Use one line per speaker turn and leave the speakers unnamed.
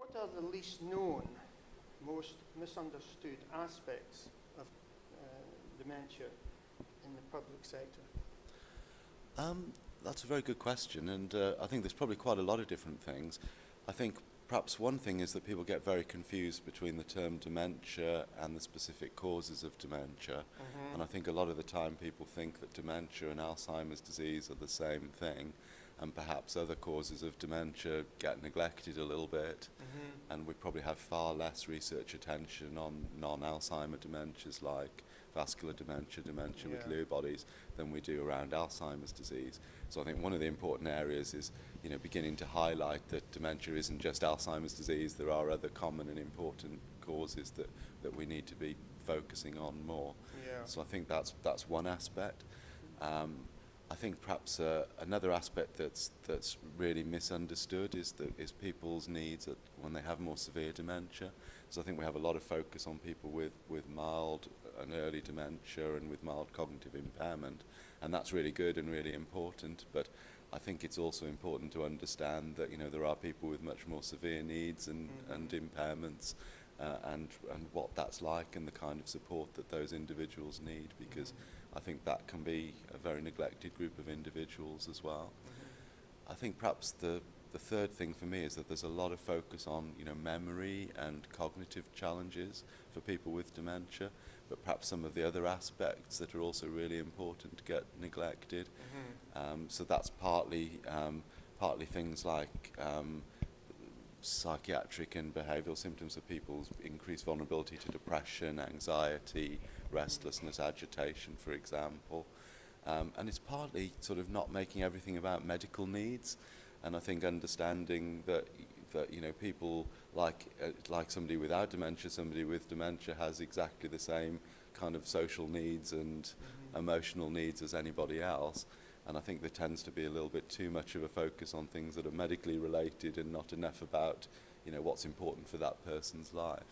What are the least known, most misunderstood aspects of dementia in the public sector?
That's a very good question, and I think there's probably quite a lot of different things. I think perhaps one thing is that people get very confused between the term dementia and the specific causes of dementia. And I think a lot of the time people think that dementia and Alzheimer's disease are the same thing, and perhaps other causes of dementia get neglected a little bit, and we probably have far less research attention on non-Alzheimer dementias like vascular dementia, dementia with Lewy bodies, than we do around Alzheimer's disease. So I think one of the important areas is, beginning to highlight that dementia isn't just Alzheimer's disease. There are other common and important causes that we need to be focusing on more. So I think that's one aspect. I think perhaps another aspect that's really misunderstood is people's needs when they have more severe dementia. So I think we have a lot of focus on people with mild and early dementia and with mild cognitive impairment, and that's really good and really important. But I think it's also important to understand that there are people with much more severe needs and impairments, and what that's like and the kind of support that those individuals need, because I think that can be a very neglected group of individuals as well. I think perhaps the third thing for me is that there's a lot of focus on memory and cognitive challenges for people with dementia, but perhaps some of the other aspects that are also really important get neglected. So that's partly things like psychiatric and behavioural symptoms of people's increased vulnerability to depression, anxiety, restlessness, agitation, for example. And it's partly sort of not making everything about medical needs. And I think understanding that people like somebody without dementia, somebody with dementia has exactly the same kind of social needs and emotional needs as anybody else. And I think there tends to be a little bit too much of a focus on things that are medically related and not enough about what's important for that person's life.